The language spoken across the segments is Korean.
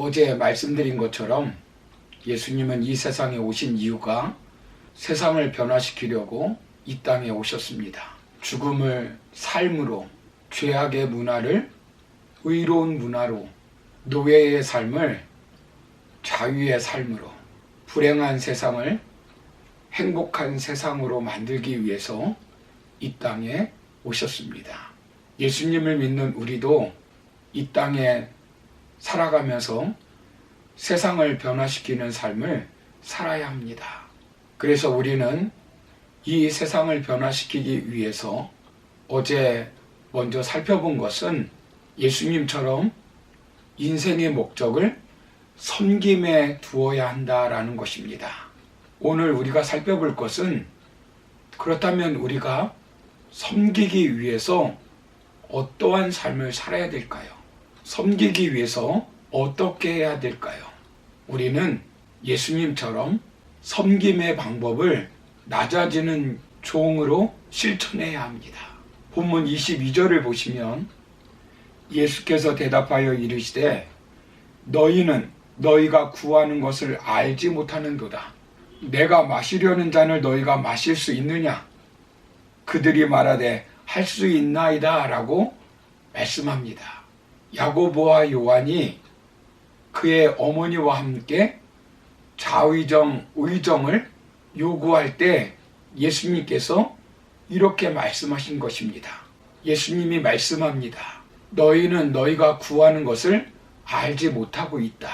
어제 말씀드린 것처럼 예수님은 이 세상에 오신 이유가 세상을 변화시키려고 이 땅에 오셨습니다. 죽음을 삶으로, 죄악의 문화를 의로운 문화로, 노예의 삶을 자유의 삶으로, 불행한 세상을 행복한 세상으로 만들기 위해서 이 땅에 오셨습니다. 예수님을 믿는 우리도 이 땅에 살아가면서 세상을 변화시키는 삶을 살아야 합니다. 그래서 우리는 이 세상을 변화시키기 위해서 어제 먼저 살펴본 것은 예수님처럼 인생의 목적을 섬김에 두어야 한다라는 것입니다. 오늘 우리가 살펴볼 것은 그렇다면 우리가 섬기기 위해서 어떠한 삶을 살아야 될까요? 섬기기 위해서 어떻게 해야 될까요? 우리는 예수님처럼 섬김의 방법을 낮아지는 종으로 실천해야 합니다. 본문 22절을 보시면 예수께서 대답하여 이르시되 너희는 너희가 구하는 것을 알지 못하는도다. 내가 마시려는 잔을 너희가 마실 수 있느냐? 그들이 말하되 할 수 있나이다 라고 말씀합니다. 야고보와 요한이 그의 어머니와 함께 좌의정, 의정을 요구할 때 예수님께서 이렇게 말씀하신 것입니다. 예수님이 말씀합니다. 너희는 너희가 구하는 것을 알지 못하고 있다.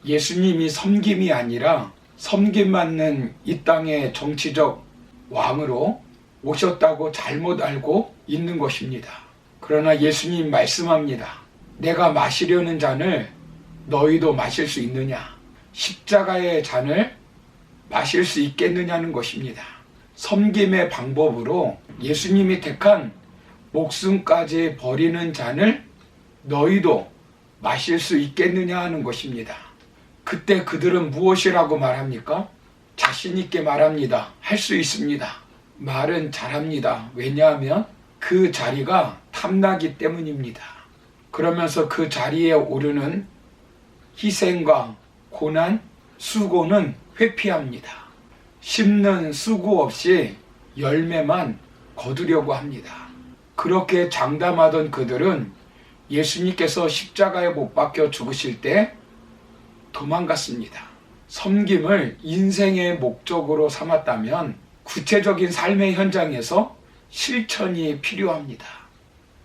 예수님이 섬김이 아니라 섬김받는 이 땅의 정치적 왕으로 오셨다고 잘못 알고 있는 것입니다. 그러나 예수님 말씀합니다. 내가 마시려는 잔을 너희도 마실 수 있느냐? 십자가의 잔을 마실 수 있겠느냐는 것입니다. 섬김의 방법으로 예수님이 택한 목숨까지 버리는 잔을 너희도 마실 수 있겠느냐 하는 것입니다. 그때 그들은 무엇이라고 말합니까? 자신 있게 말합니다. 할 수 있습니다. 말은 잘합니다. 왜냐하면 그 자리가 탐나기 때문입니다. 그러면서 그 자리에 오르는 희생과 고난, 수고는 회피합니다. 심는 수고 없이 열매만 거두려고 합니다. 그렇게 장담하던 그들은 예수님께서 십자가에 못 박혀 죽으실 때 도망갔습니다. 섬김을 인생의 목적으로 삼았다면 구체적인 삶의 현장에서 실천이 필요합니다.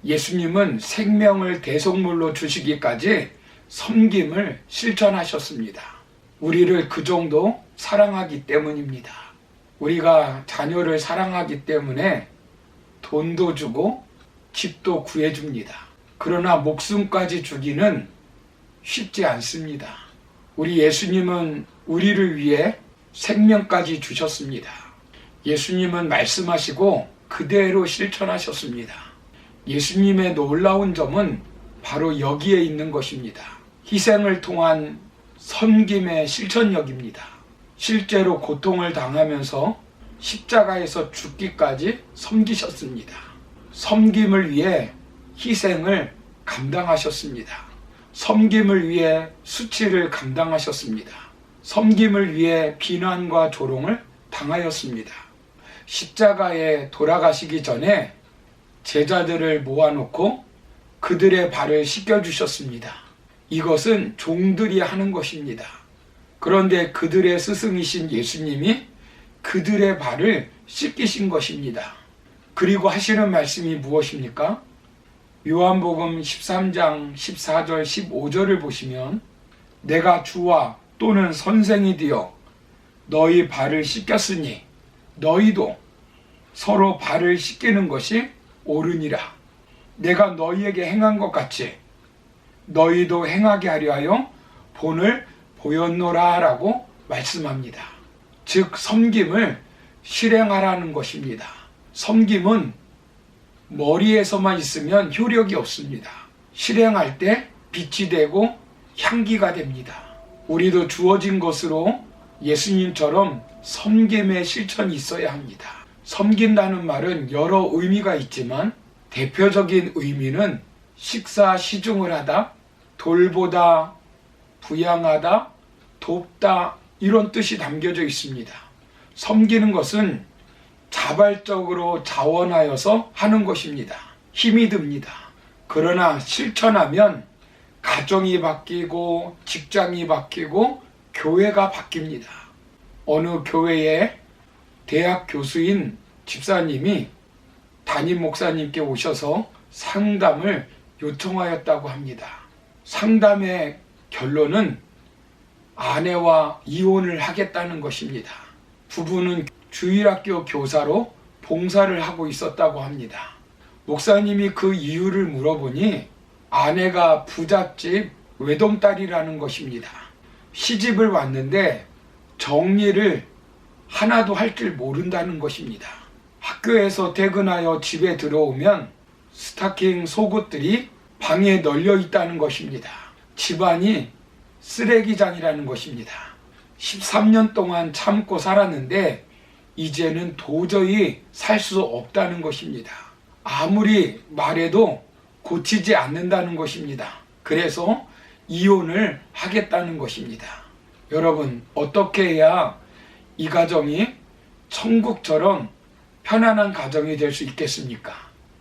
예수님은 생명을 대속물로 주시기까지 섬김을 실천하셨습니다. 우리를 그 정도 사랑하기 때문입니다. 우리가 자녀를 사랑하기 때문에 돈도 주고 집도 구해줍니다. 그러나 목숨까지 주기는 쉽지 않습니다. 우리 예수님은 우리를 위해 생명까지 주셨습니다. 예수님은 말씀하시고 그대로 실천하셨습니다. 예수님의 놀라운 점은 바로 여기에 있는 것입니다. 희생을 통한 섬김의 실천력입니다. 실제로 고통을 당하면서 십자가에서 죽기까지 섬기셨습니다. 섬김을 위해 희생을 감당하셨습니다. 섬김을 위해 수치를 감당하셨습니다. 섬김을 위해 비난과 조롱을 당하였습니다. 십자가에 돌아가시기 전에 제자들을 모아놓고 그들의 발을 씻겨주셨습니다. 이것은 종들이 하는 것입니다. 그런데 그들의 스승이신 예수님이 그들의 발을 씻기신 것입니다. 그리고 하시는 말씀이 무엇입니까? 요한복음 13장 14절 15절을 보시면 내가 주와 또는 선생이 되어 너희 발을 씻겼으니 너희도 서로 발을 씻기는 것이 옳으니라. 내가 너희에게 행한 것 같이 너희도 행하게 하려 하여 본을 보였노라 라고 말씀합니다. 즉 섬김을 실행하라는 것입니다. 섬김은 머리에서만 있으면 효력이 없습니다. 실행할 때 빛이 되고 향기가 됩니다. 우리도 주어진 것으로 예수님처럼 섬김의 실천이 있어야 합니다. 섬긴다는 말은 여러 의미가 있지만 대표적인 의미는 식사 시중을 하다, 돌보다, 부양하다, 돕다 이런 뜻이 담겨져 있습니다. 섬기는 것은 자발적으로 자원하여서 하는 것입니다. 힘이 듭니다. 그러나 실천하면 가정이 바뀌고 직장이 바뀌고 교회가 바뀝니다. 어느 교회에 대학 교수인 집사님이 담임 목사님께 오셔서 상담을 요청하였다고 합니다. 상담의 결론은 아내와 이혼을 하겠다는 것입니다. 부부는 주일학교 교사로 봉사를 하고 있었다고 합니다. 목사님이 그 이유를 물어보니 아내가 부잣집 외동딸이라는 것입니다. 시집을 왔는데 정리를 하나도 할 줄 모른다는 것입니다. 학교에서 퇴근하여 집에 들어오면 스타킹 속옷들이 방에 널려 있다는 것입니다. 집안이 쓰레기장이라는 것입니다. 13년 동안 참고 살았는데 이제는 도저히 살 수 없다는 것입니다. 아무리 말해도 고치지 않는다는 것입니다. 그래서 이혼을 하겠다는 것입니다. 여러분, 어떻게 해야 이 가정이 천국처럼 편안한 가정이 될 수 있겠습니까?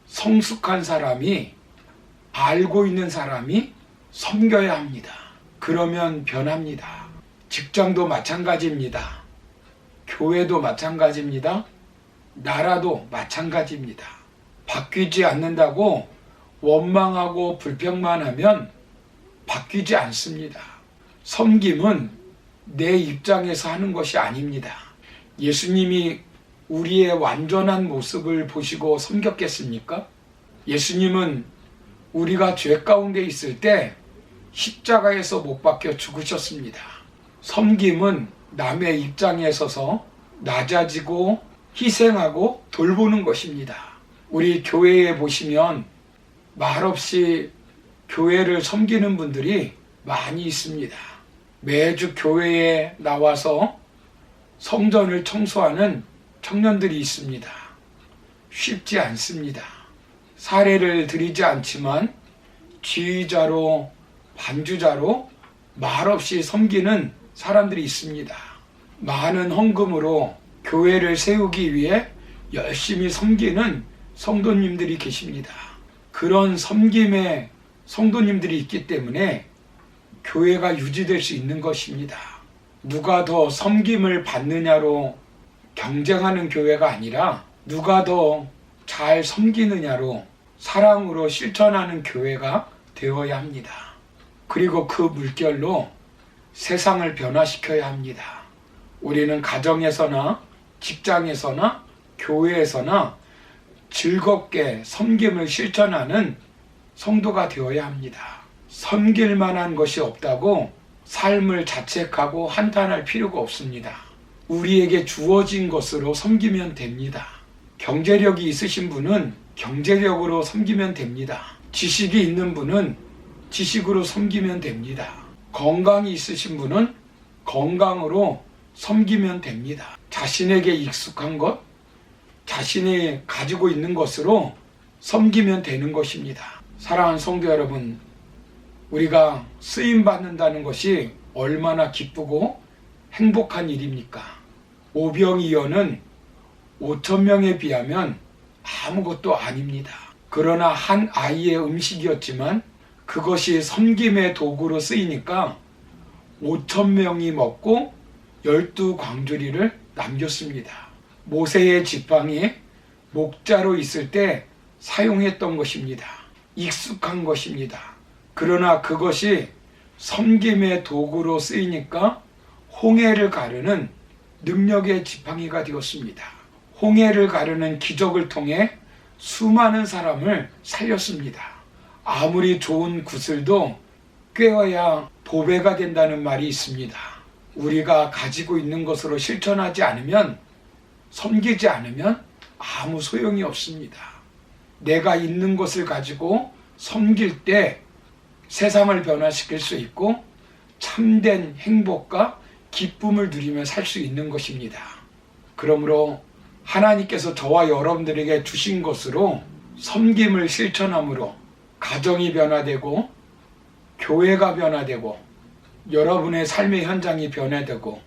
성숙한 사람이, 알고 있는 사람이 섬겨야 합니다. 그러면 변합니다. 직장도 마찬가지입니다. 교회도 마찬가지입니다. 나라도 마찬가지입니다. 바뀌지 않는다고 원망하고 불평만 하면 바뀌지 않습니다. 섬김은 내 입장에서 하는 것이 아닙니다. 예수님이 우리의 완전한 모습을 보시고 섬겼겠습니까? 예수님은 우리가 죄 가운데 있을 때 십자가에서 못 박혀 죽으셨습니다. 섬김은 남의 입장에 서서 낮아지고 희생하고 돌보는 것입니다. 우리 교회에 보시면 말없이 교회를 섬기는 분들이 많이 있습니다. 매주 교회에 나와서 성전을 청소하는 청년들이 있습니다. 쉽지 않습니다. 사례를 드리지 않지만 지휘자로, 반주자로 말없이 섬기는 사람들이 있습니다. 많은 헌금으로 교회를 세우기 위해 열심히 섬기는 성도님들이 계십니다. 그런 섬김의 성도님들이 있기 때문에 교회가 유지될 수 있는 것입니다. 누가 더 섬김을 받느냐로 경쟁하는 교회가 아니라 누가 더 잘 섬기느냐로 사랑으로 실천하는 교회가 되어야 합니다. 그리고 그 물결로 세상을 변화시켜야 합니다. 우리는 가정에서나 직장에서나 교회에서나 즐겁게 섬김을 실천하는 성도가 되어야 합니다. 섬길 만한 것이 없다고 삶을 자책하고 한탄할 필요가 없습니다. 우리에게 주어진 것으로 섬기면 됩니다. 경제력이 있으신 분은 경제력으로 섬기면 됩니다. 지식이 있는 분은 지식으로 섬기면 됩니다. 건강이 있으신 분은 건강으로 섬기면 됩니다. 자신에게 익숙한 것, 자신이 가지고 있는 것으로 섬기면 되는 것입니다. 사랑하는 성도 여러분, 우리가 쓰임받는다는 것이 얼마나 기쁘고 행복한 일입니까? 오병이어는 5,000명에 비하면 아무것도 아닙니다. 그러나 한 아이의 음식이었지만 그것이 섬김의 도구로 쓰이니까 5,000명이 먹고 12광주리를 남겼습니다. 모세의 지팡이 목자로 있을 때 사용했던 것입니다. 익숙한 것입니다. 그러나 그것이 섬김의 도구로 쓰이니까 홍해를 가르는 능력의 지팡이가 되었습니다. 홍해를 가르는 기적을 통해 수많은 사람을 살렸습니다. 아무리 좋은 구슬도 꿰어야 보배가 된다는 말이 있습니다. 우리가 가지고 있는 것으로 실천하지 않으면, 섬기지 않으면 아무 소용이 없습니다. 내가 있는 것을 가지고 섬길 때 세상을 변화시킬 수 있고 참된 행복과 기쁨을 누리며 살 수 있는 것입니다. 그러므로 하나님께서 저와 여러분들에게 주신 것으로 섬김을 실천함으로 가정이 변화되고 교회가 변화되고 여러분의 삶의 현장이 변화되고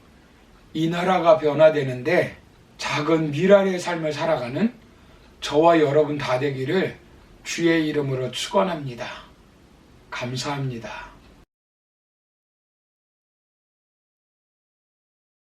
이 나라가 변화되는데 작은 미랄의 삶을 살아가는 저와 여러분 다 되기를 주의 이름으로 축원합니다. 감사합니다.